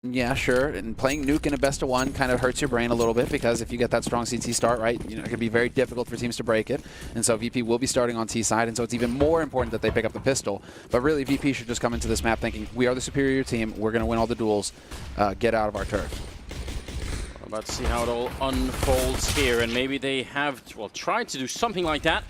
Yeah, sure. And playing Nuke in a best of one kind of hurts your brain a little bit because if you get that strong CT start, right, you know, it can be very difficult for teams to break it. And so VP will be starting on T side, and so it's even more important that they pick up the pistol. But really, VP should just come into this map thinking, we are the superior team, we're going to win all the duels, get out of our turf. We're about to see how it all unfolds here, and maybe they have, well, tried to do something like that.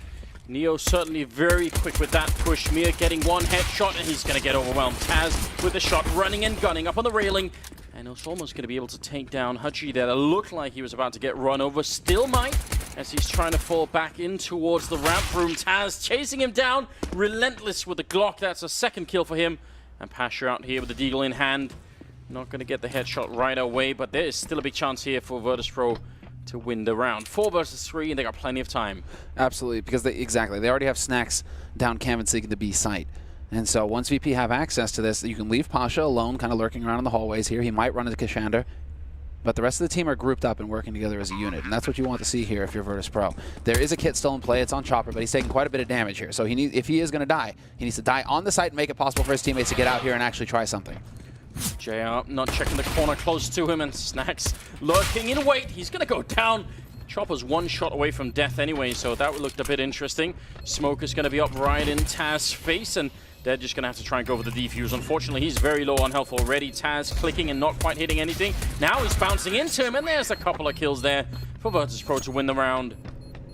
Neo certainly very quick with that push. Mir getting one headshot, and he's going to get overwhelmed. Taz with the shot, running and gunning up on the railing. And it's almost going to be able to take down Hachi there. It looked like he was about to get run over. Still might, as he's trying to fall back in towards the ramp room. Taz chasing him down, relentless with the Glock. That's a second kill for him. And Pasha out here with the deagle in hand. Not going to get the headshot right away, but there is still a big chance here for Virtus.pro to win the round. 4 versus 3, and they got plenty of time. Absolutely, because they already have snacks down Cam and seeking the B site. And so once VP have access to this, you can leave Pasha alone, kind of lurking around in the hallways here. He might run into Kashander, but the rest of the team are grouped up and working together as a unit, and that's what you want to see here if you're Virtus.pro. There is a kit still in play. It's on Chopper, but he's taking quite a bit of damage here. So if he is going to die, he needs to die on the site and make it possible for his teammates to get out here and actually try something. JR not checking the corner close to him, and Snacks lurking in wait. He's going to go down. Chopper's one shot away from death anyway, so that looked a bit interesting. Smoke is going to be up right in Taz's face, and they're just going to have to try and go for the defuse. Unfortunately, he's very low on health already. Taz clicking and not quite hitting anything. Now he's bouncing into him, and there's a couple of kills there for Virtus.pro to win the round.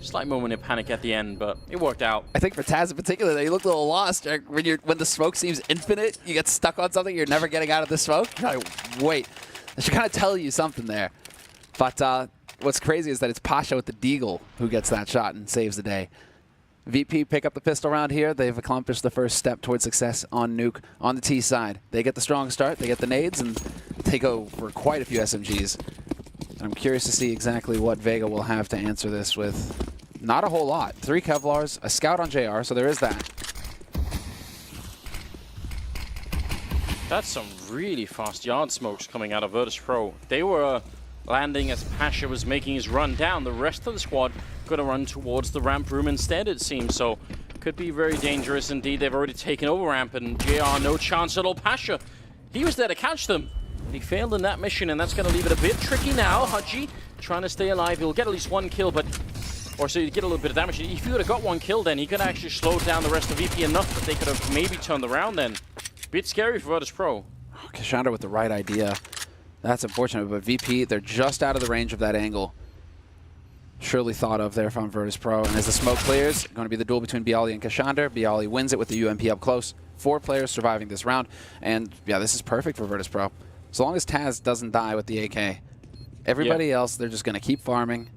Slight moment of panic at the end, but it worked out. I think for Taz in particular, he looked a little lost. When the smoke seems infinite, you get stuck on something, you're never getting out of the smoke. You're like, wait. That should kind of tell you something there. But what's crazy is that it's Pasha with the deagle who gets that shot and saves the day. VP pick up the pistol round here. They've accomplished the first step towards success on Nuke on the T side. They get the strong start, they get the nades, and they go for quite a few SMGs. I'm curious to see exactly what Vega will have to answer this with. Not a whole lot. 3 Kevlars, a scout on JR, so there is that. That's some really fast yard smokes coming out of Virtus.pro. They were landing as Pasha was making his run down. The rest of the squad going to run towards the ramp room instead, it seems. So could be very dangerous indeed. They've already taken over ramp, and JR no chance at all. Pasha, he was there to catch them. He failed in that mission, and that's going to leave it a bit tricky now. Hachi trying to stay alive. He'll get at least 1 kill, but or so you get a little bit of damage. If he would have got 1 kill, then he could actually slow down the rest of VP enough that they could have maybe turned around then. Bit scary for Virtus.pro. Oh, Kashander with the right idea. That's unfortunate, but VP, they're just out of the range of that angle. Surely thought of there from Virtus.pro. And as the smoke clears, going to be the duel between Bialy and Kashander. Bialy wins it with the UMP up close. 4 players surviving this round. And yeah, this is perfect for Virtus.pro. So long as Taz doesn't die with the AK. Everybody else, they're just going to keep farming,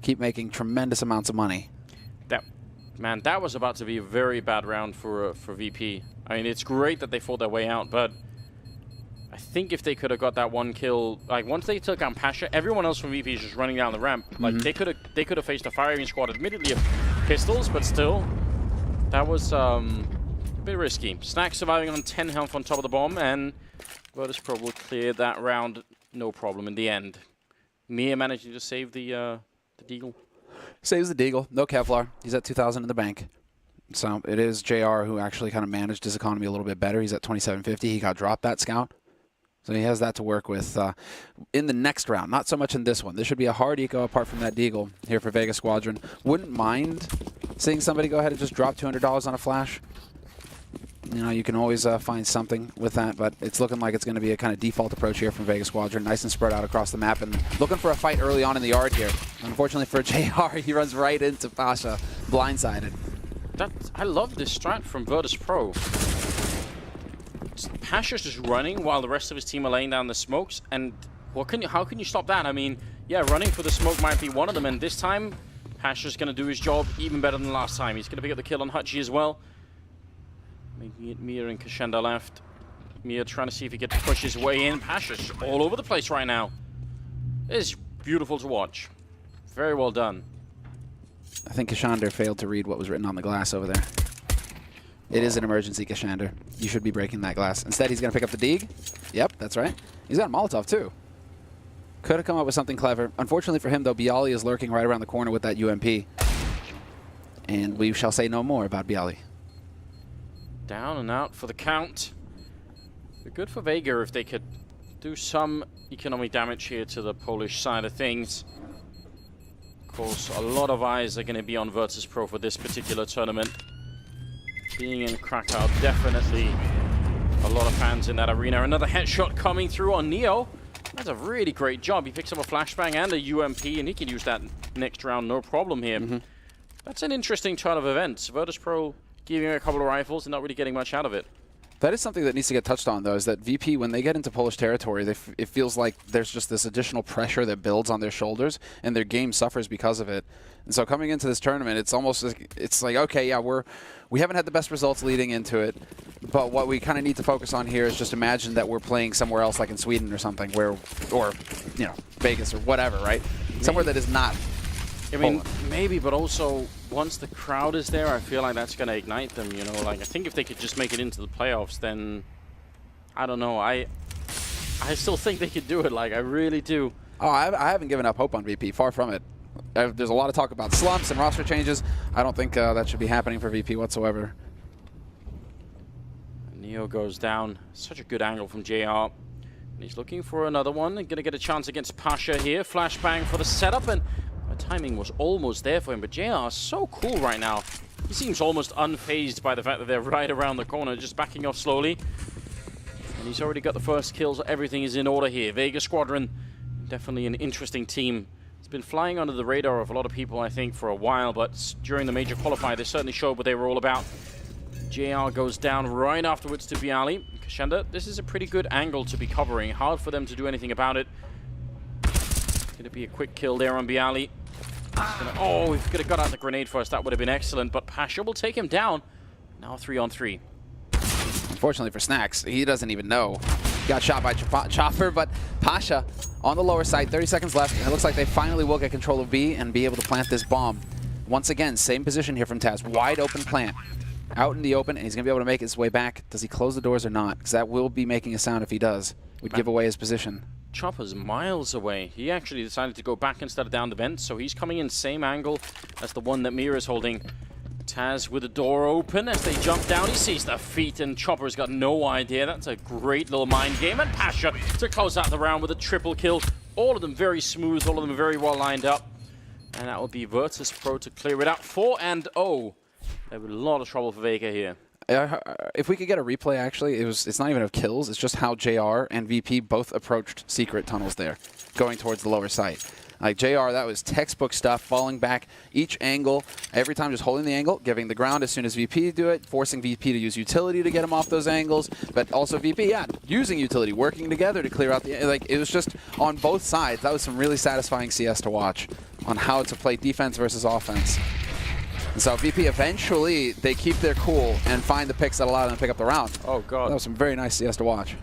keep making tremendous amounts of money. That was about to be a very bad round for VP. I mean, it's great that they fought their way out, but I think if they could have got that 1 kill, like once they took out Pasha, everyone else from VP is just running down the ramp. Like they could have faced a firing squad, admittedly of pistols, but still, that was a bit risky. Snack surviving on 10 health on top of the bomb, and Virtus.pro will clear that round, no problem in the end. Mia managing to save the deagle. Saves the deagle, no Kevlar. He's at 2,000 in the bank. So it is JR who actually kind of managed his economy a little bit better. He's at 2,750. He got dropped that scout. So he has that to work with in the next round. Not so much in this one. This should be a hard eco apart from that deagle here for Vega Squadron. Wouldn't mind seeing somebody go ahead and just drop $200 on a flash. You know, you can always find something with that, but it's looking like it's going to be a kind of default approach here from Vega Squadron. Nice and spread out across the map, and looking for a fight early on in the yard here. Unfortunately for JR, he runs right into Pasha, blindsided. I love this strat from Virtus.pro. Pasha's just running while the rest of his team are laying down the smokes, and how can you stop that? I mean, yeah, running for the smoke might be one of them, and this time, Pasha's going to do his job even better than last time. He's going to pick up the kill on Hachi as well. Making it Mir and Kashander left. Mir trying to see if he can push his way in. Pasha's all over the place right now. It's beautiful to watch. Very well done. I think Kashander failed to read what was written on the glass over there. It is an emergency, Kashander. You should be breaking that glass. Instead, he's going to pick up the Deeg. Yep, that's right. He's got a Molotov, too. Could have come up with something clever. Unfortunately for him, though, Bialy is lurking right around the corner with that UMP. And we shall say no more about Bialy. Down and out for the count. Good for Vega if they could do some economic damage here to the Polish side of things. Of course, a lot of eyes are going to be on Virtus.pro for this particular tournament. Being in Krakow, definitely a lot of fans in that arena. Another headshot coming through on Neo. That's a really great job. He picks up a flashbang and a UMP, and he can use that next round, no problem here. That's an interesting turn of events. Virtus.pro giving him a couple of rifles and not really getting much out of it. That is something that needs to get touched on, though, is that VP, when they get into Polish territory, it feels like there's just this additional pressure that builds on their shoulders, and their game suffers because of it. And so coming into this tournament, it's almost like okay, yeah, we haven't had the best results leading into it, but what we kind of need to focus on here is just imagine that we're playing somewhere else, like in Sweden or something, or you know, Vegas or whatever, right? Maybe. Somewhere that is not. I mean, maybe, but also once the crowd is there, I feel like that's going to ignite them, you know? Like, I think if they could just make it into the playoffs, then, I don't know, I still think they could do it, like, I really do. Oh, I haven't given up hope on VP, far from it. There's a lot of talk about slumps and roster changes. I don't think that should be happening for VP whatsoever. Neo goes down. Such a good angle from JR. He's looking for another one. Going to get a chance against Pasha here. Flashbang for the setup, and the timing was almost there for him. But JR is so cool right now. He seems almost unfazed by the fact that they're right around the corner, just backing off slowly. And he's already got the first kills. Everything is in order here. Vega Squadron, definitely an interesting team. It's been flying under the radar of a lot of people, I think, for a while, but during the major qualifier, they certainly showed what they were all about. JR goes down right afterwards to Bialy. Kashenda, this is a pretty good angle to be covering. Hard for them to do anything about it. Going to be a quick kill there on Bialy. Oh, if he could have got out the grenade first, that would have been excellent, but Pasha will take him down. Now 3-on-3. Unfortunately for Snacks, he doesn't even know. Got shot by Chopper, but Pasha on the lower side, 30 seconds left. And it looks like they finally will get control of B and be able to plant this bomb. Once again, same position here from Taz. Wide open plant. Out in the open, and he's going to be able to make his way back. Does he close the doors or not? Because that will be making a sound if he does. Would give away his position. Chopper's miles away. He actually decided to go back instead of down the vent, so he's coming in same angle as the one that Mira is holding. Taz with the door open as they jump down. He sees the feet, and Chopper's got no idea. That's a great little mind game. And Pasha to close out the round with a triple kill. All of them very smooth, all of them very well lined up. And that will be Virtus.pro to clear it out. 4-0. There was a lot of trouble for Vega here. If we could get a replay, actually, it's not even of kills. It's just how JR and VP both approached secret tunnels there, going towards the lower site. Like JR, that was textbook stuff, falling back each angle, every time just holding the angle, giving the ground as soon as VP do it, forcing VP to use utility to get him off those angles, but also VP, yeah, using utility, working together to clear out the, like, it was just on both sides. That was some really satisfying CS to watch on how to play defense versus offense. And so VP, eventually, they keep their cool and find the picks that allow them to pick up the round. Oh, God. That was some very nice CS to watch.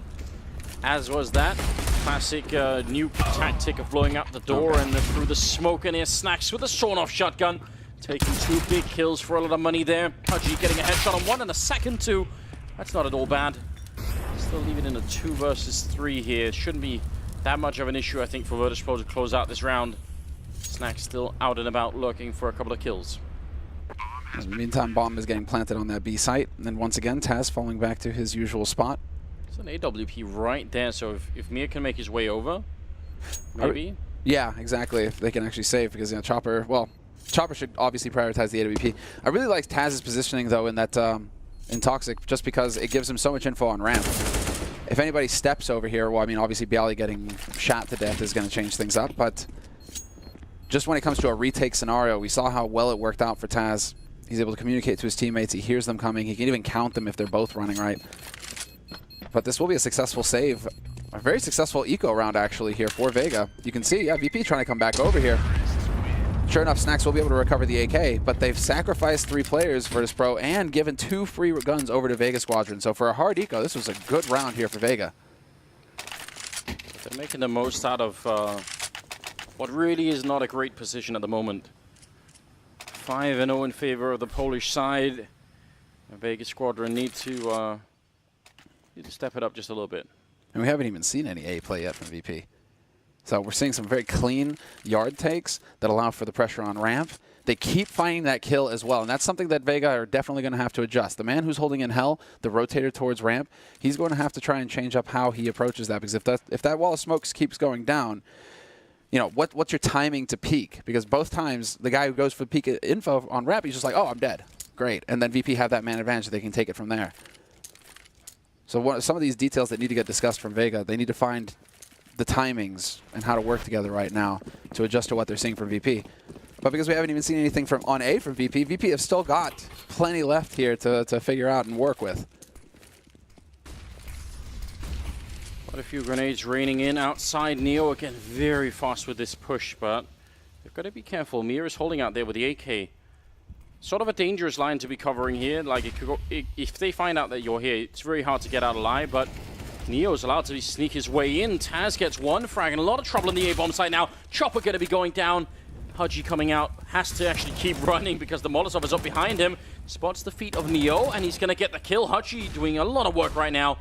As was that classic nuke tactic of blowing up the door and through the smoke, and here's Snacks with a sawn-off shotgun. Taking 2 big kills for a lot of money there. Pudgy getting a headshot on 1 and a second 2. That's not at all bad. Still leaving in a 2 versus 3 here. Shouldn't be that much of an issue, I think, for Virtus.pro to close out this round. Snacks still out and about looking for a couple of kills. In the meantime, bomb is getting planted on that B site. And then once again, Taz falling back to his usual spot. It's an AWP right there, so if Mir can make his way over, maybe? Yeah, exactly, if they can actually save, because, you know, Chopper should obviously prioritize the AWP. I really like Taz's positioning, though, in that in Toxic, just because it gives him so much info on ramp. If anybody steps over here, well, I mean, obviously Bialy getting shot to death is going to change things up, but just when it comes to a retake scenario, we saw how well it worked out for Taz. He's able to communicate to his teammates. He hears them coming. He can even count them if they're both running right. But this will be a successful save. A very successful eco round, actually, here for Vega. You can see, yeah, VP trying to come back over here. Sure enough, Snacks will be able to recover the AK, but they've sacrificed 3 players, Virtus.pro, and given 2 free guns over to Vega Squadron. So for a hard eco, this was a good round here for Vega. They're making the most out of what really is not a great position at the moment. 5-0 in favor of the Polish side. The Vega Squadron need to step it up just a little bit. And we haven't even seen any A play yet from VP. So we're seeing some very clean yard takes that allow for the pressure on ramp. they keep finding that kill as well. And that's something that Vega are definitely going to have to adjust. The man who's holding in hell, the rotator towards ramp, he's going to have to try and change up how he approaches that. Because if that wall of smoke keeps going down, you know, what's your timing to peak? Because both times, the guy who goes for peak info on ramp, he's just like, oh, I'm dead. Great. And then VP have that man advantage, so they can take it from there. So some of these details that need to get discussed from Vega, they need to find the timings and how to work together right now to adjust to what they're seeing from VP. But because we haven't even seen anything from on A from VP, VP have still got plenty left here to figure out and work with. Quite a few grenades raining in outside. Neo again very fast with this push, but they've got to be careful. Mir is holding out there with the AK. Sort of a dangerous line to be covering here. Like, it could go, if they find out that you're here, it's very hard to get out alive, but Neo's allowed to sneak his way in. Taz gets one frag and a lot of trouble in the A-bomb site now. Chopper going to be going down. Hudgy coming out, has to actually keep running because the Molotov is up behind him. Spots the feet of Neo, and he's going to get the kill. Hudgy doing a lot of work right now.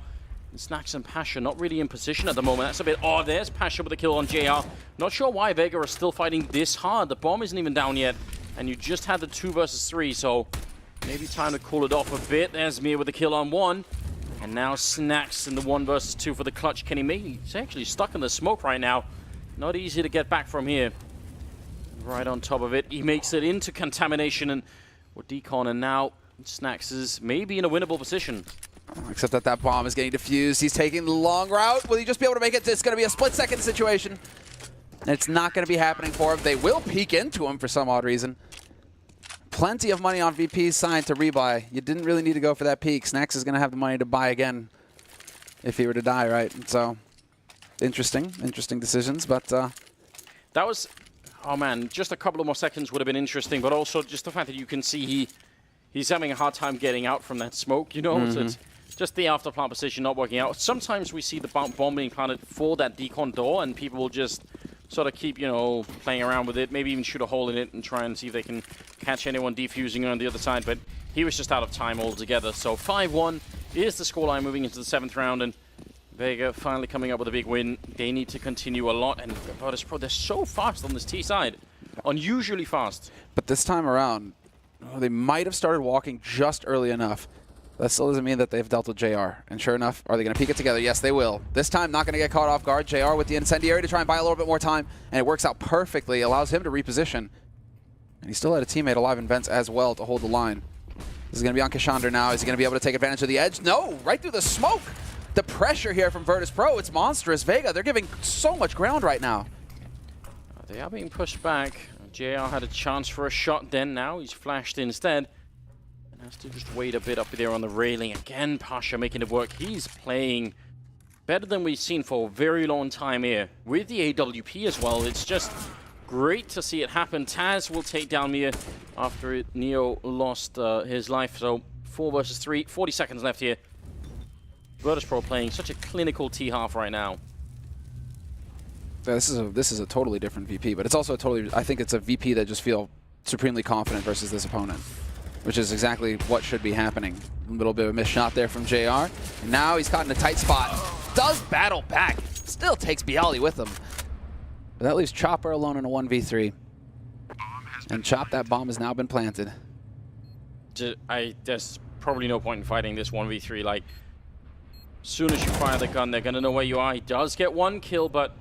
And Snacks and Pasha not really in position at the moment. That's a bit odd. There's Pasha with a kill on JR. Not sure why Vega are still fighting this hard. The bomb isn't even down yet. And you just had the 2 versus 3, so maybe time to cool it off a bit. There's Mir with the kill on 1. And now Snacks in the 1 versus 2 for the clutch. Can he make it? He's actually stuck in the smoke right now. Not easy to get back from here. Right on top of it. He makes it into contamination and or decon, and now Snacks is maybe in a winnable position. Except that that bomb is getting defused. He's taking the long route. Will he just be able to make it? It's going to be a split-second situation. And it's not going to be happening for him. They will peek into him for some odd reason. Plenty of money on VP's side to rebuy. You didn't really need to go for that peek. Snacks is going to have the money to buy again if he were to die, right? So, interesting decisions, but... That was... Oh man, just a couple of more seconds would have been interesting, but also just the fact that you can see he's having a hard time getting out from that smoke, you know? So it's just the after-plant position not working out. Sometimes we see the bomb being planted for that decon door, and people will just sort of keep, you know, playing around with it, maybe even shoot a hole in it and try and see if they can catch anyone defusing on the other side, but he was just out of time altogether. So 5-1 is the scoreline moving into the 7th round, and Vega finally coming up with a big win. They need to continue a lot, and Virtus Pro, they're so fast on this T side. Unusually fast. But this time around, they might have started walking just early enough. That still doesn't mean that they've dealt with JR. And sure enough, are they going to peek it together? Yes, they will. This time, not going to get caught off guard. JR with the incendiary to try and buy a little bit more time, and it works out perfectly. Allows him to reposition. And he still had a teammate alive in vents as well to hold the line. This is going to be on Kashandra now. Is he going to be able to take advantage of the edge? No, right through the smoke. The pressure here from Virtus Pro, it's monstrous. Vega, they're giving so much ground right now. They are being pushed back. JR had a chance for a shot then. Now he's flashed instead. And has to just wait a bit up there on the railing. Again, Pasha making it work. He's playing better than we've seen for a very long time here. With the AWP as well, it's just great to see it happen. Taz will take down Mir after Neo lost his life. So 4 versus 3, 40 seconds left here. Virtus Pro playing such a clinical T-half right now. Yeah, this is a totally different VP, but it's also a totally, I think it's a VP that just feel supremely confident versus this opponent, which is exactly what should be happening. A little bit of a missed shot there from JR. Now he's caught in a tight spot. Does battle back. Still takes Bialy with him. But that leaves Chopper alone in a 1v3. And Chop, that bomb has now been planted. There's probably no point in fighting this 1v3. Like, as soon as you fire the gun, they're going to know where you are. He does get 1 kill, but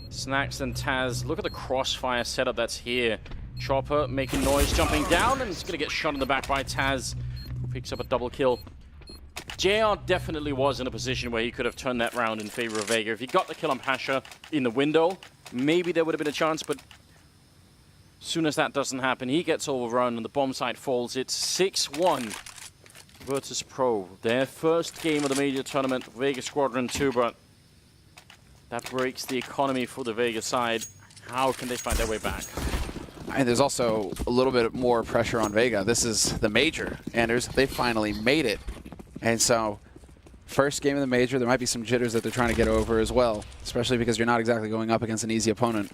Snacks and Taz, look at the crossfire setup that's here. Chopper making noise, jumping down, and he's going to get shot in the back by Taz, who picks up a double kill. JR definitely was in a position where he could have turned that round in favor of Vega. If he got the kill on Pasha in the window, maybe there would have been a chance, but as soon as that doesn't happen, he gets overrun and the bomb site falls. It's 6-1. Virtus Pro, their first game of the major tournament, Vega Squadron 2, but that breaks the economy for the Vega side. How can they find their way back? And there's also a little bit more pressure on Vega. This is the major, Anders. They finally made it. And so, first game of the major, there might be some jitters that they're trying to get over as well, especially because you're not exactly going up against an easy opponent.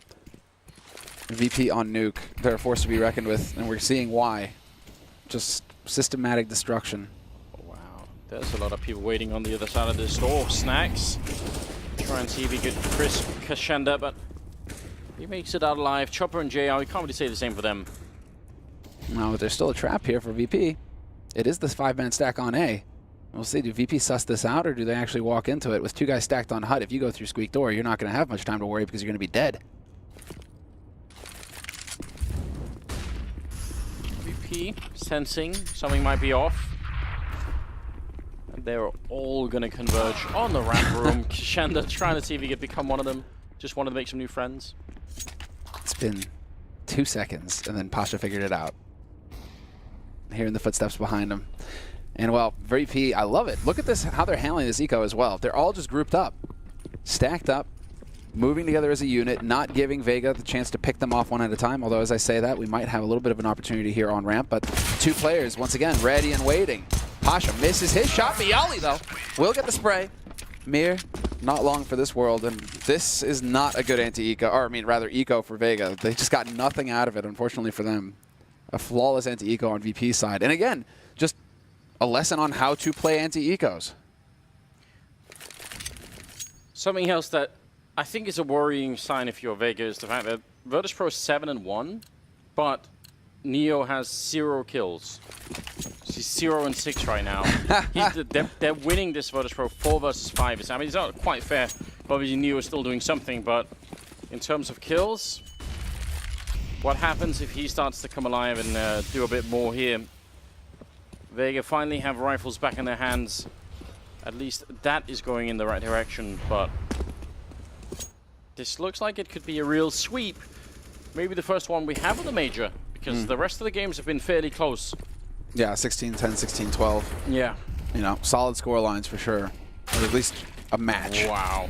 VP on Nuke, they're a force to be reckoned with, and we're seeing why. Just systematic destruction. There's a lot of people waiting on the other side of this door. Snacks. Try and see if he could crisp Kashandra, but he makes it out alive. Chopper and JR, we can't really say the same for them. Now, there's still a trap here for VP. It is this 5-man stack on A. We'll see, do VP suss this out, or do they actually walk into it? With 2 guys stacked on hut, if you go through squeak door, you're not going to have much time to worry because you're going to be dead. VP sensing something might be off. And they're all going to converge on the ramp room. Kishanda trying to see if he could become one of them. Just wanted to make some new friends. It's been 2 seconds, and then Pasha figured it out. Hearing the footsteps behind him. And, well, VP, I love it. Look at this, how they're handling this eco as well. They're all just grouped up, stacked up, moving together as a unit, not giving Vega the chance to pick them off one at a time. Although, as I say that, we might have a little bit of an opportunity here on ramp. But 2 players, once again, ready and waiting. Pasha misses his shot. Bialy, though, will get the spray. Mir, not long for this world. And this is not a good anti-eco, or I mean, rather, eco for Vega. They just got nothing out of it, unfortunately for them. A flawless anti-eco on VP's side. And again, just a lesson on how to play anti-ecos. Something else that I think is a worrying sign if you're Vega is the fact that Virtus Pro is 7-1, but Neo has 0 kills. He's 0-6 right now. They're winning this Virtus Pro 4 versus 5. I mean, it's not quite fair. Obviously, Neo is still doing something, but in terms of kills, what happens if he starts to come alive and do a bit more here? Vega finally have rifles back in their hands. At least that is going in the right direction, but this looks like it could be a real sweep. Maybe the first one we have of the major, because the rest of the games have been fairly close. Yeah, 16-10, 16-12. Yeah. You know, solid score lines for sure. Or at least a match. Wow.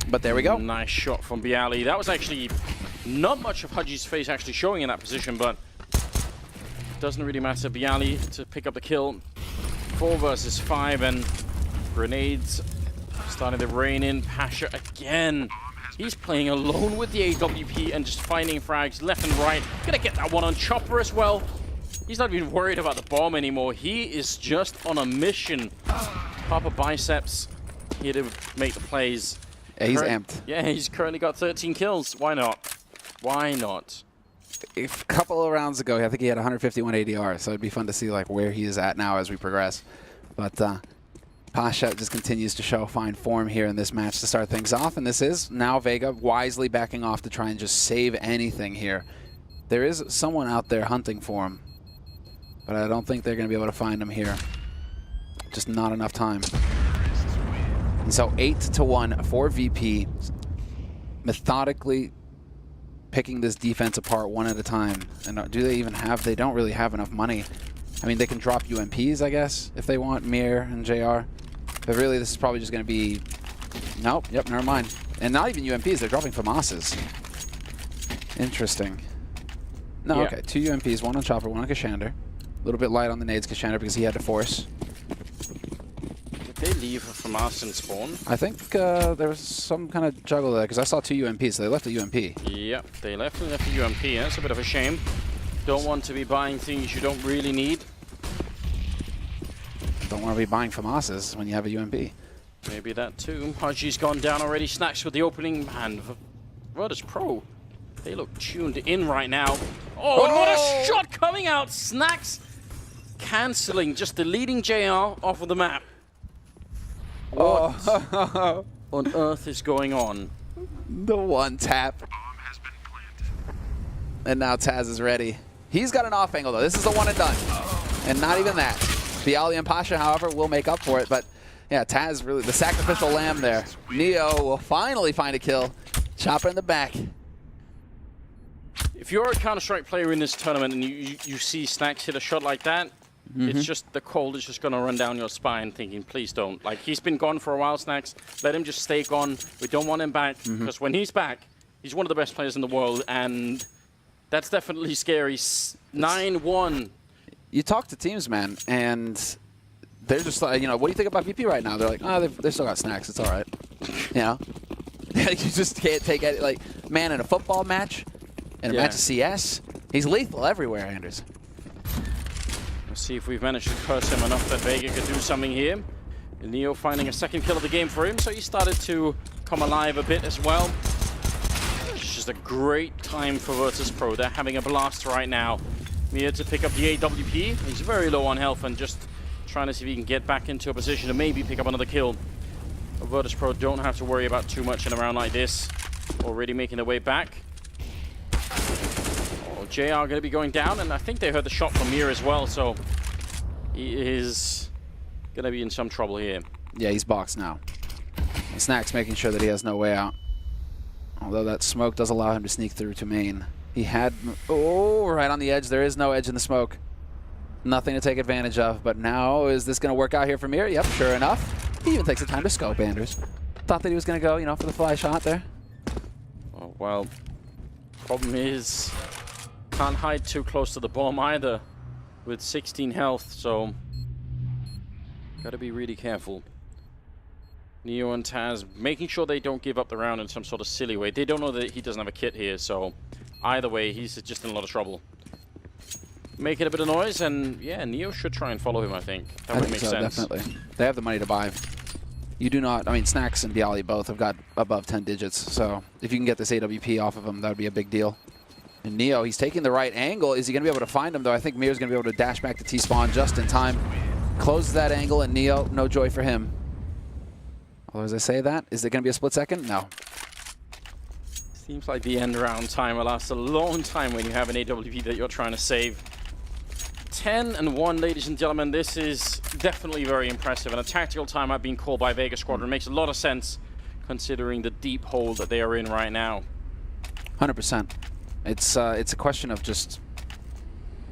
But there we go. Nice shot from Bialy. That was actually not much of Hadji's face actually showing in that position, but doesn't really matter. Bialy to pick up the kill. 4 versus 5, and grenades starting to rain in. Pasha again. He's playing alone with the AWP and just finding frags left and right. Gonna get that one on Chopper as well. He's not even worried about the bomb anymore. He is just on a mission. Papa Biceps here to make the plays. Yeah, he's amped. Yeah, he's currently got 13 kills. Why not? Why not? A couple of rounds ago, I think he had 151 ADR, so it'd be fun to see like where he is at now as we progress. But Pasha just continues to show fine form here in this match to start things off, and this is now Vega wisely backing off to try and just save anything here. There is someone out there hunting for him, but I don't think they're going to be able to find him here. Just not enough time. And so 8-1 for VP, methodically picking this defense apart one at a time. And do they even have, they don't really have enough money. I mean, they can drop UMPs, I guess, if they want, Mir and JR. But really, this is probably just going to be, nope, yep, never mind. And not even UMPs, they're dropping FAMASs. Interesting. No, yeah. Okay, 2 UMPs, 1 on Chopper, 1 on Kishander. A little bit light on the nades, Kishander, because he had to force. Did they leave a FAMAS and spawn? I think there was some kind of juggle there, because I saw 2 UMPs, so they left a UMP. Yep, they left a UMP. That's a bit of a shame. Don't want to be buying things you don't really need. Don't want to be buying FAMASs when you have a UMP. Maybe that too. Hadji's gone down already. Snacks with the opening. Man, Virtus Pro, they look tuned in right now. Oh, and what a shot coming out. Snacks cancelling, just deleting JR off of the map. What on earth is going on? The one tap. And now Taz is ready. He's got an off angle though. This is the one and done. And not even that. Bialy and Pasha, however, will make up for it. But yeah, Taz really the sacrificial lamb there. Neo will finally find a kill. Chopper in the back. If you're a Counter-Strike player in this tournament and you see Snacks hit a shot like that, it's just the cold is just going to run down your spine thinking, please don't. Like, he's been gone for a while, Snacks. Let him just stay gone. We don't want him back because when he's back, he's one of the best players in the world, and that's definitely scary. 9-1. You talk to teams, man, and they're just like, you know, what do you think about VP right now? They're like, oh, they've still got Snacks. It's all right. You know? You just can't take it. Like, man, in a football match, in a match of CS, he's lethal everywhere, Anders. Let's see if we've managed to curse him enough that Vega could do something here. Neo finding a second kill of the game for him, so he started to come alive a bit as well. It's just a great time for Virtus Pro. They're having a blast right now. Mia to pick up the AWP. He's very low on health and just trying to see if he can get back into a position to maybe pick up another kill. Virtus Pro don't have to worry about too much in a round like this. Already making their way back. Oh, JR going to be going down, and I think they heard the shot from Mir as well, so he is going to be in some trouble here. Yeah, he's boxed now. And Snack's making sure that he has no way out. Although that smoke does allow him to sneak through to main. He had... Oh, right on the edge. There is no edge in the smoke. Nothing to take advantage of. But now, is this going to work out here for Mir? Yep, sure enough. He even takes the time to scope Anders. Thought that he was going to go, you know, for the fly shot there. Oh, well, problem is, can't hide too close to the bomb either with 16 health, so gotta be really careful. Neo and Taz making sure they don't give up the round in some sort of silly way. They don't know that he doesn't have a kit here, so either way, he's just in a lot of trouble. Making a bit of noise, and yeah, Neo should try and follow him, I think. That would make sense. Definitely. They have the money to buy. You do not, I mean, Snacks and Bialy both have got above 10 digits, so if you can get this AWP off of him, that would be a big deal. And Neo, he's taking the right angle. Is he going to be able to find him, though? I think Mir's going to be able to dash back to T-spawn just in time. Closes that angle, and Neo, no joy for him. Although, as I say that, is it going to be a split second? No. Seems like the end round timer lasts a long time when you have an AWP that you're trying to save. 10-1, ladies and gentlemen. This is definitely very impressive, and a tactical timeout being called by Vega Squadron makes a lot of sense considering the deep hole that they are in right now. 100%. It's a question of just,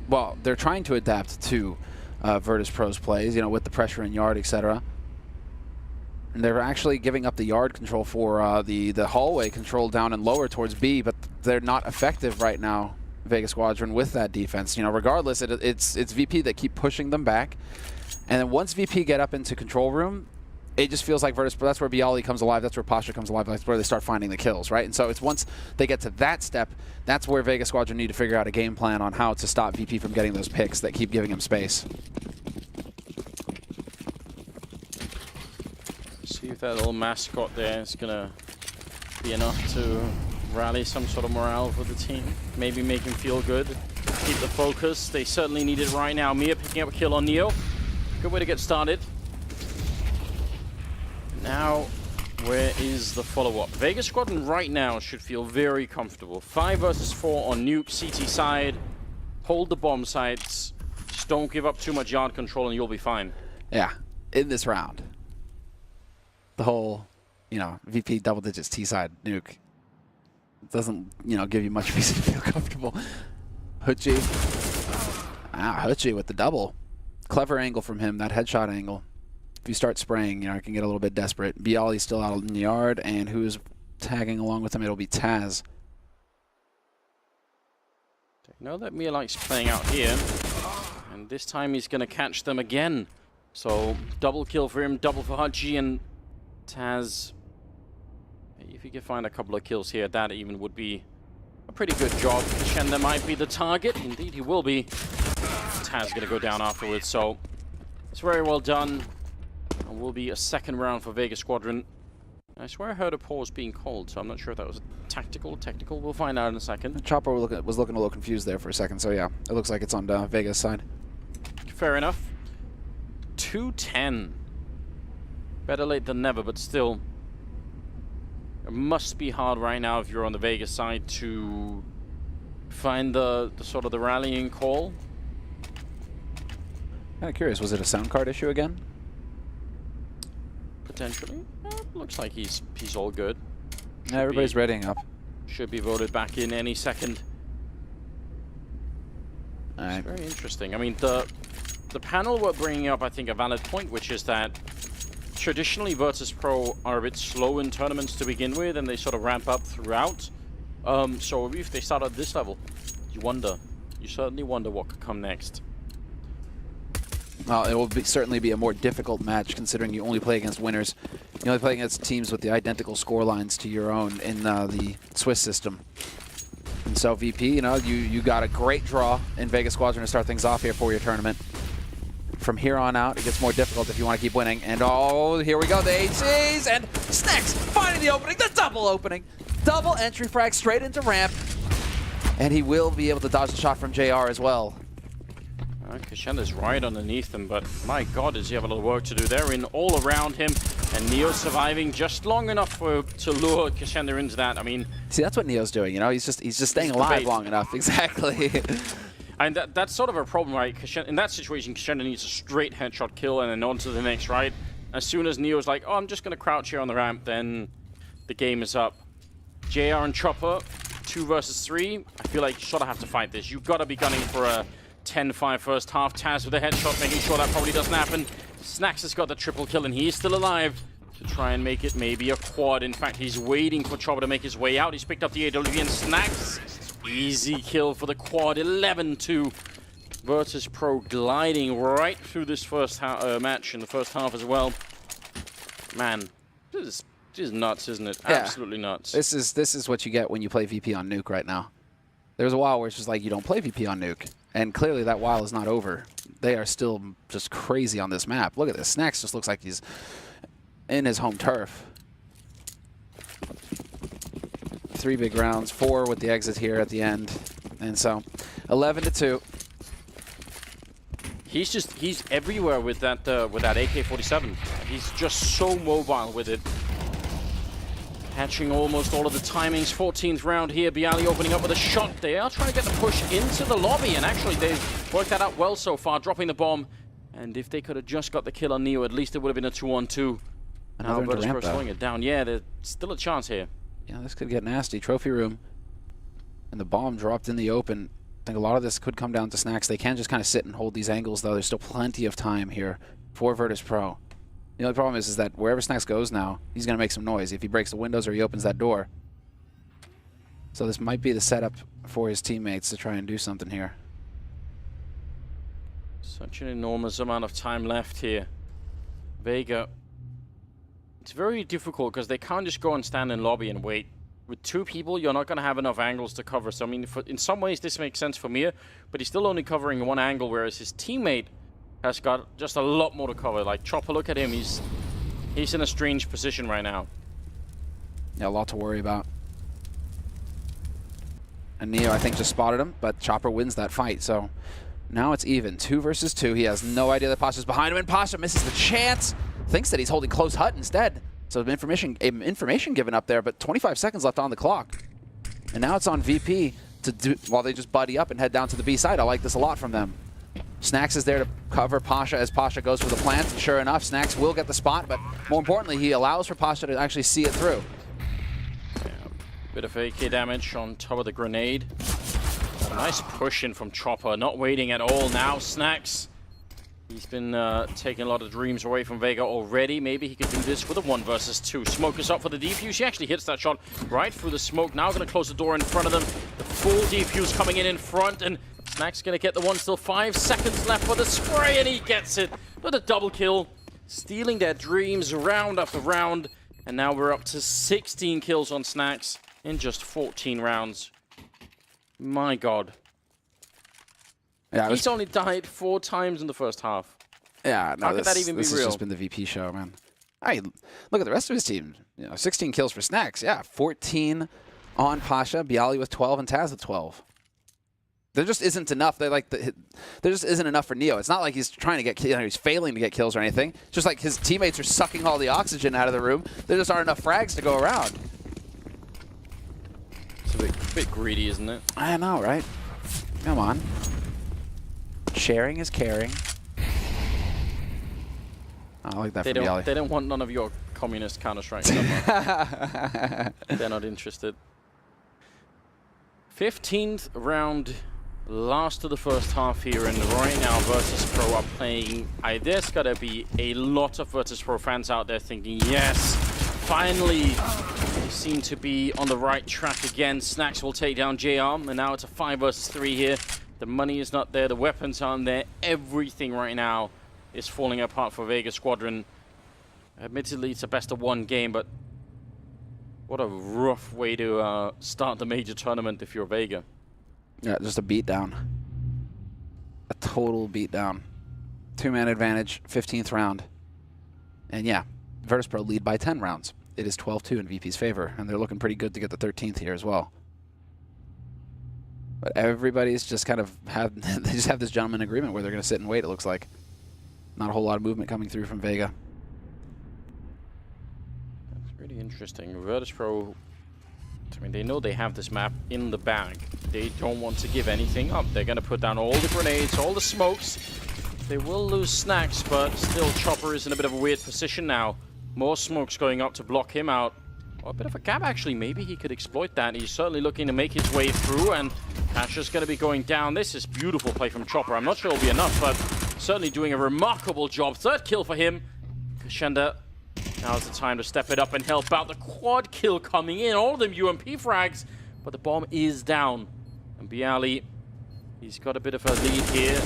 well, they're trying to adapt to Virtus Pro's plays, you know, with the pressure in yard, etc. And they're actually giving up the yard control for the hallway control down and lower towards B, but they're not effective right now, Vega Squadron, with that defense. You know, regardless, it's VP that keep pushing them back, and then once VP get up into control room, it just feels like Virtus, that's where Bialy comes alive, that's where Pasha comes alive, that's where they start finding the kills, right? And so it's once they get to that step, that's where Vega Squadron need to figure out a game plan on how to stop VP from getting those picks that keep giving him space. See if that little mascot there is going to be enough to rally some sort of morale for the team. Maybe make him feel good, keep the focus. They certainly need it right now. Mia picking up a kill on Neo. Good way to get started. Now, where is the follow-up? Vega Squadron right now should feel very comfortable. 5 versus 4 on Nuke, CT side. Hold the bomb sites. Just don't give up too much yard control and you'll be fine. Yeah, in this round. The whole, you know, VP double digits T-side Nuke doesn't, you know, give you much reason to feel comfortable. Hutchie. Hutchie with the double. Clever angle from him, that headshot angle. If you start spraying, you know, it can get a little bit desperate. Bialy's still out in the yard, and who's tagging along with him? It'll be Taz. They know that Mia likes playing out here, and this time he's going to catch them again. So, double kill for him, double for Haji, and Taz. If he could find a couple of kills here, that even would be a pretty good job. Shenda might be the target. Indeed, he will be. Taz going to go down afterwards, so it's very well done. And will be a second round for Vega Squadron. I swear I heard a pause being called, so I'm not sure if that was tactical, technical. We'll find out in a second. Chopper was looking a little confused there for a second, so yeah, it looks like it's on Vega's side. Fair enough. 2-10. Better late than never, but still. It must be hard right now if you're on the Vegas side to find the sort of the rallying call. Kind of curious, was it a sound card issue again? Potentially. Looks like he's all good. Yeah, everybody's readying up. Should be voted back in any second. All right. It's very interesting. I mean, the panel were bringing up, I think, a valid point, which is that traditionally Virtus Pro are a bit slow in tournaments to begin with, and they sort of ramp up throughout. So if they start at this level, you certainly wonder what could come next. Well, it will certainly be a more difficult match considering you only play against winners. You only play against teams with the identical score lines to your own in the Swiss system. And so VP, you know, you got a great draw in Vega Squadron to start things off here for your tournament. From here on out, it gets more difficult if you want to keep winning. And oh, here we go, the HCs, and Snacks finding the opening, the double opening. Double entry frag straight into ramp. And he will be able to dodge the shot from JR as well. Kashenda's right underneath him, but my god, does he have a lot of work to do. They're in all around him, and Neo surviving just long enough to lure Kashenda into that. I mean, see, that's what Neo's doing. You know, he's just staying alive long enough. Exactly. And that's sort of a problem, right? In that situation, Kashenda needs a straight headshot kill and then on to the next, right? As soon as Neo's like, oh, I'm just going to crouch here on the ramp, then the game is up. JR and Chopper, 2 versus 3. I feel like you sort of have to fight this. You've got to be gunning for a 10-5 first half. Taz with a headshot, making sure that probably doesn't happen. Snacks has got the triple kill, and he's still alive to try and make it maybe a quad. In fact, he's waiting for Chopper to make his way out. He's picked up the AWP, and Snacks, easy kill for the quad. 11-2. Virtus Pro gliding right through this first match in the first half as well. Man, this is nuts, isn't it? Yeah. Absolutely nuts. This is what you get when you play VP on Nuke right now. There's a while where it's just like you don't play VP on Nuke, and clearly that while is not over. They are still just crazy on this map. Look at this. Snacks just looks like he's in his home turf. 3 big rounds, 4 with the exit here at the end, and so 11-2. He's everywhere with that AK-47. He's just so mobile with it. Catching almost all of the timings. 14th round here. Bialy opening up with a shot. They are trying to get the push into the lobby, and actually they've worked that out well so far, dropping the bomb. And if they could have just got the kill on Neo, at least it would have been a 2-on-2. Now Virtus Pro slowing it down. Yeah, there's still a chance here. Yeah, this could get nasty. Trophy room. And the bomb dropped in the open. I think a lot of this could come down to Snacks. They can just kind of sit and hold these angles, though. There's still plenty of time here for Virtus Pro. The only problem is that wherever Snacks goes now, he's going to make some noise if he breaks the windows or he opens that door. So this might be the setup for his teammates to try and do something here. Such an enormous amount of time left here. Vega. It's very difficult because they can't just go and stand in lobby and wait. With 2 people, you're not going to have enough angles to cover. So, I mean, in some ways, this makes sense for Mir, but he's still only covering 1 angle, whereas his teammate has got just a lot more to cover. Like, Chopper, look at him. He's in a strange position right now. Yeah, a lot to worry about. And Neo, I think, just spotted him, but Chopper wins that fight. So now it's even. 2 versus 2. He has no idea that Pasha's behind him, and Pasha misses the chance. Thinks that he's holding close hut instead. So information given up there, but 25 seconds left on the clock. And now it's on VP to do, while they just buddy up and head down to the B side. I like this a lot from them. Snacks is there to cover Pasha as Pasha goes for the plant. And sure enough, Snacks will get the spot, but more importantly, he allows for Pasha to actually see it through. Yeah, bit of AK damage on top of the grenade. A nice push in from Chopper, not waiting at all now. Snacks. He's been taking a lot of dreams away from Vega already. Maybe he could do this with a 1 versus 2. Smoke is up for the defuse. He actually hits that shot right through the smoke. Now going to close the door in front of them. The full defuse coming in front, and Snacks going to get the one. Still 5 seconds left for the spray, and he gets it with a double kill. Stealing their dreams round after round, and now we're up to 16 kills on Snacks in just 14 rounds. My God. Yeah, he's only died 4 times in the first half. Yeah, no, how could that even be real? This has just been the VP show, man. Hey, look at the rest of his team. 16 kills for Snacks. Yeah, 14 on Pasha, Bialy with 12, and Taz with 12. There just isn't enough. There just isn't enough for Neo. It's not like he's trying to get, he's failing to get kills or anything. It's just like his teammates are sucking all the oxygen out of the room. There just aren't enough frags to go around. It's a bit greedy, isn't it? I know, right? Come on. Sharing is caring. I like that from Bialy. They don't want none of your communist Counter-Strike stuff. They're not interested. 15th round, last of the first half here, and right now Virtus Pro are playing. There's got to be a lot of Virtus Pro fans out there thinking, yes, finally, they seem to be on the right track again. Snacks will take down JR, and now it's a 5 versus 3 here. The money is not there, the weapons aren't there, everything right now is falling apart for Vega Squadron. Admittedly, it's a best-of-1 game, but what a rough way to start the major tournament if you're Vega. Yeah, just a beatdown. A total beatdown. 2-man advantage, 15th round. And yeah, Virtus Pro lead by 10 rounds. It is 12-2 in VP's favor, and they're looking pretty good to get the 13th here as well. But everybody's just kind of they just have this gentleman agreement where they're going to sit and wait, it looks like. Not a whole lot of movement coming through from Vega. That's really interesting. Virtus Pro, I mean, they know they have this map in the bag. They don't want to give anything up. They're going to put down all the grenades, all the smokes. They will lose Snacks, but still Chopper is in a bit of a weird position now. More smokes going up to block him out. Well, a bit of a gap, actually. Maybe he could exploit that. He's certainly looking to make his way through, and Pasha's going to be going down. This is beautiful play from Chopper. I'm not sure it'll be enough, but certainly doing a remarkable job. Third kill for him. Kashenda, now's the time to step it up and help out. The quad kill coming in. All of them UMP frags, but the bomb is down. And Bialy, he's got a bit of a lead here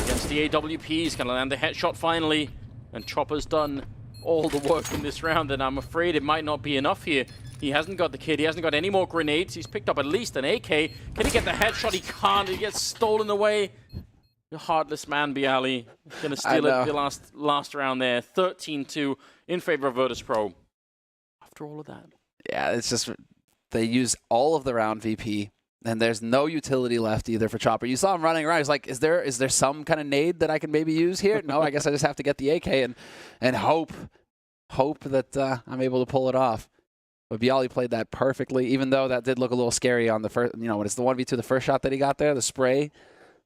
against the AWP. He's going to land the headshot finally, and Chopper's done all the work in this round, and I'm afraid it might not be enough here. He hasn't got the kid. He hasn't got any more grenades. He's picked up at least an AK. Can he get the headshot? He can't. He gets stolen away. The heartless man, Bialy. Gonna steal it the last round there. 13-2 in favor of Virtus Pro. After all of that. Yeah, it's just they use all of the round VP, and there's no utility left either for Chopper. You saw him running around. He's like, is there some kind of nade that I can maybe use here? No, I guess I just have to get the AK and hope that I'm able to pull it off. But Bialy played that perfectly, even though that did look a little scary on the first, when it's the 1v2, the first shot that he got there, the spray,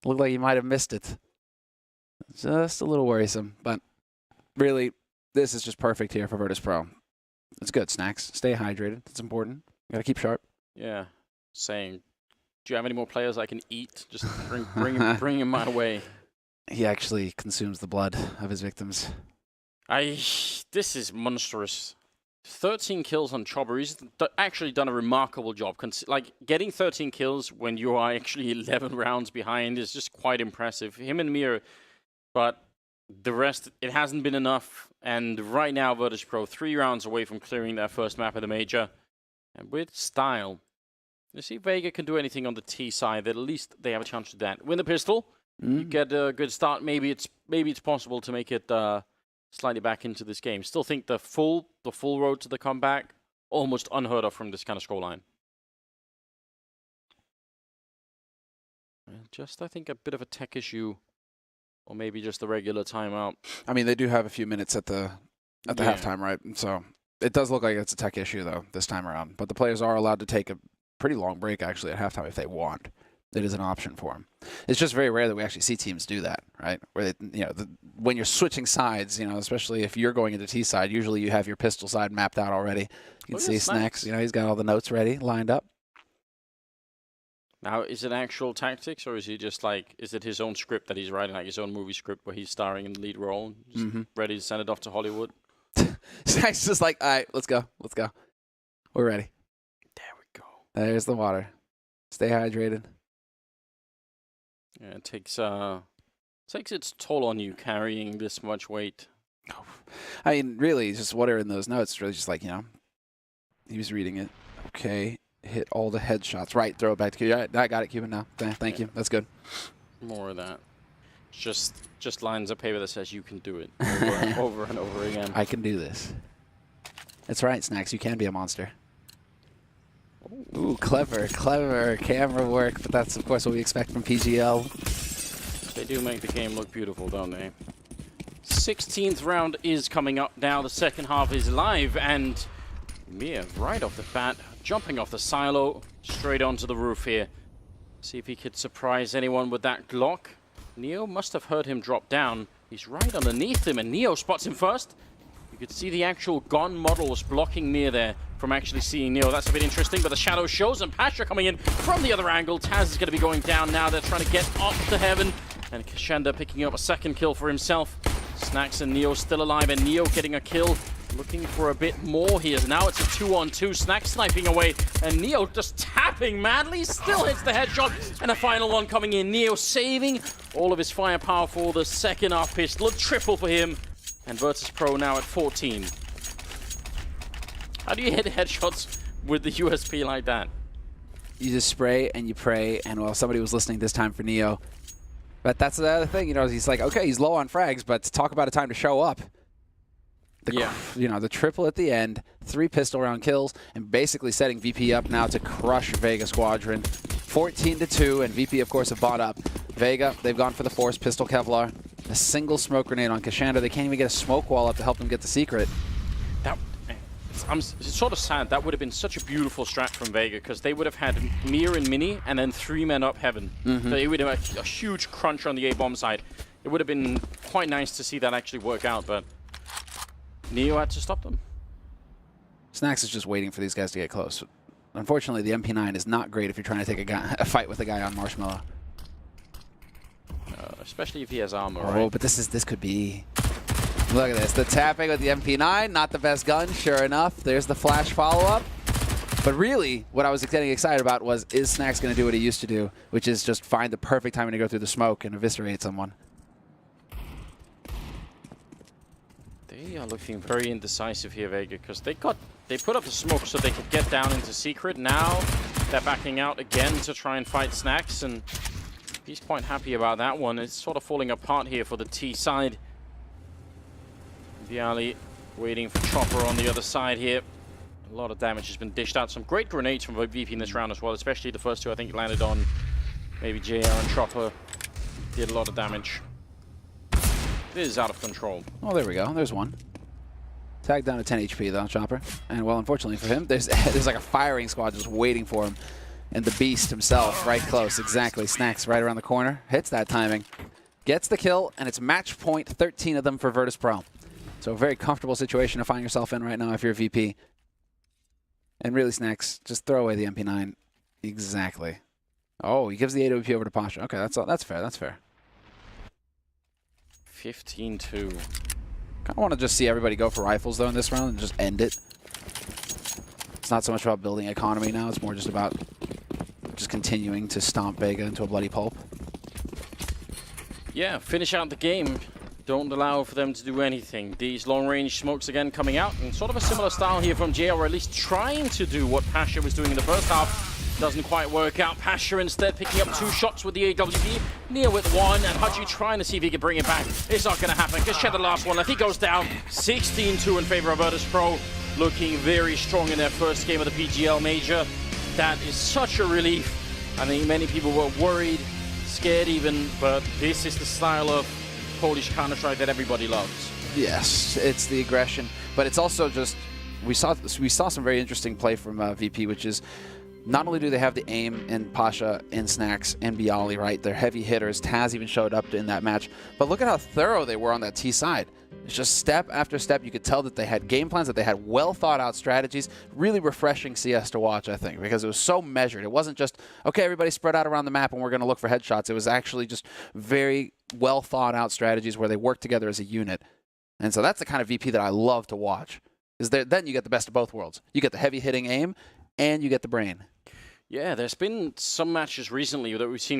looked like he might have missed it. Just a little worrisome, but really, this is just perfect here for Virtus Pro. It's good, Snacks. Stay hydrated. It's important. You got to keep sharp. Yeah, saying, do you have any more players I can eat? Just bring him my way. He actually consumes the blood of his victims. This is monstrous. 13 kills on Chopper. He's actually done a remarkable job. Like, getting 13 kills when you are actually 11 rounds behind is just quite impressive. Him and Mir, but the rest, it hasn't been enough. And right now, Virtus Pro 3 rounds away from clearing their first map of the major. And with style. You see if Vega can do anything on the T side, that at least they have a chance to do that. Win the pistol, you get a good start. Maybe it's possible to make it slightly back into this game. Still think the full road to the comeback, almost unheard of from this kind of scoreline. Just, I think, a bit of a tech issue, or maybe just the regular timeout. I mean, they do have a few minutes at the halftime, right? So it does look like it's a tech issue, though, this time around. But the players are allowed to take a pretty long break, actually, at halftime if they want. It is an option for them. It's just very rare that we actually see teams do that, right? Where they, when you're switching sides, especially if you're going into T side, usually you have your pistol side mapped out already. You can see Snacks. He's got all the notes ready, lined up. Now, is it actual tactics, or is he just like, is it his own script that he's writing, like his own movie script where he's starring in the lead role, just ready to send it off to Hollywood? Snacks just like, all right, let's go. We're ready. There we go. There's the water. Stay hydrated. Yeah, it takes its toll on you carrying this much weight. I mean, really, just what are in those notes? It's really just like, he was reading it. Okay, hit all the headshots. Right, throw it back to Cuban. Right, I got it, Cuban, now. Thank you. That's good. More of that. Just lines of paper that says you can do it over and over again. I can do this. That's right, Snacks. You can be a monster. Ooh, clever camera work, but that's, of course, what we expect from PGL. They do make the game look beautiful, don't they? 16th round is coming up now. The second half is live, and Mir, right off the bat, jumping off the silo, straight onto the roof here. See if he could surprise anyone with that Glock. Neo must have heard him drop down. He's right underneath him, and Neo spots him first. You could see the actual gun model was blocking Mir there from actually seeing Neo. That's a bit interesting, but the shadow shows, and Pasha coming in from the other angle. Taz is going to be going down now. They're trying to get up to heaven, and Kashenda picking up a second kill for himself. Snacks and Neo still alive, and Neo getting a kill. Looking for a bit more here. Now it's a 2-on-2. Snacks sniping away, and Neo just tapping madly. Still hits the headshot, and a final one coming in. Neo saving all of his firepower for the second half pistol. A triple for him. And Virtus Pro now at 14. How do you hit headshots with the USP like that? You just spray and you pray, and well, somebody was listening this time for Neo. But that's the other thing, he's like, okay, he's low on frags, but talk about a time to show up. The triple at the end, 3 pistol round kills, and basically setting VP up now to crush Vega Squadron. 14-2, and VP, of course, have bought up. Vega, they've gone for the Force Pistol Kevlar. A single smoke grenade on Kashanda. They can't even get a smoke wall up to help them get the secret. It's sort of sad. That would have been such a beautiful strat from Vega, because they would have had Mir and Mini and then 3 men up heaven. So it would have a huge crunch on the A-bomb side. It would have been quite nice to see that actually work out, but Neo had to stop them. Snax is just waiting for these guys to get close. Unfortunately, the MP9 is not great if you're trying to take a fight with a guy on Marshmallow. Especially if he has armor, Oh, right? but this could be... Look at this. The tapping with the MP9, not the best gun, sure enough. There's the flash follow-up. But really, what I was getting excited about was, is Snax going to do what he used to do, which is just find the perfect timing to go through the smoke and eviscerate someone. They are looking very indecisive here, Vega, because they put up the smoke so they could get down into secret. Now they're backing out again to try and fight Snax, and he's quite happy about that one. It's sort of falling apart here for the T side. Viali waiting for Chopper on the other side here. A lot of damage has been dished out. Some great grenades from VP in this round as well, especially the first two I think landed on maybe JR and Chopper. Did a lot of damage. This is out of control. Oh, there we go. There's one. Tagged down to 10 HP though, Chopper. And well, unfortunately for him, there's like a firing squad just waiting for him. And the Beast himself right close. Exactly. Snax right around the corner. Hits that timing. Gets the kill, and it's match point 13 of them for Virtus Pro. So a very comfortable situation to find yourself in right now if you're a VP. And really, Snax, just throw away the MP9. Exactly. Oh, he gives the AWP over to Pasha. Okay, that's fair. That's fair. 15-2. Kind of want to just see everybody go for rifles, though, in this round and just end it. It's not so much about building economy now. It's more just about just continuing to stomp Vega into a bloody pulp. Yeah, finish out the game. Don't allow for them to do anything. These long-range smokes again coming out, and sort of a similar style here from JR, or at least trying to do what Pasha was doing in the first half. Doesn't quite work out. Pasha instead picking up 2 shots with the AWP. Neo with 1, and Haji trying to see if he can bring it back. It's not going to happen, because Shed the last one left. He goes down 16-2 in favor of Virtus Pro. Looking very strong in their first game of the PGL Major. That is such a relief. I think many people were worried, scared even, but this is the style of Polish Counter-Strike that everybody loves. Yes, it's the aggression, but it's also just we saw some very interesting play from VP, which is not only do they have the aim in Pasha and Snax and Bialy, right? They're heavy hitters. Taz even showed up in that match, but look at how thorough they were on that T side. It's just step after step. You could tell that they had game plans, that they had well thought out strategies. Really refreshing CS to watch, I think, because it was so measured. It wasn't just, okay, everybody spread out around the map and we're going to look for headshots. It was actually just very well thought out strategies where they work together as a unit. And so that's the kind of VP that I love to watch. Then you get the best of both worlds. You get the heavy hitting aim and you get the brain. Yeah, there's been some matches recently that we've seen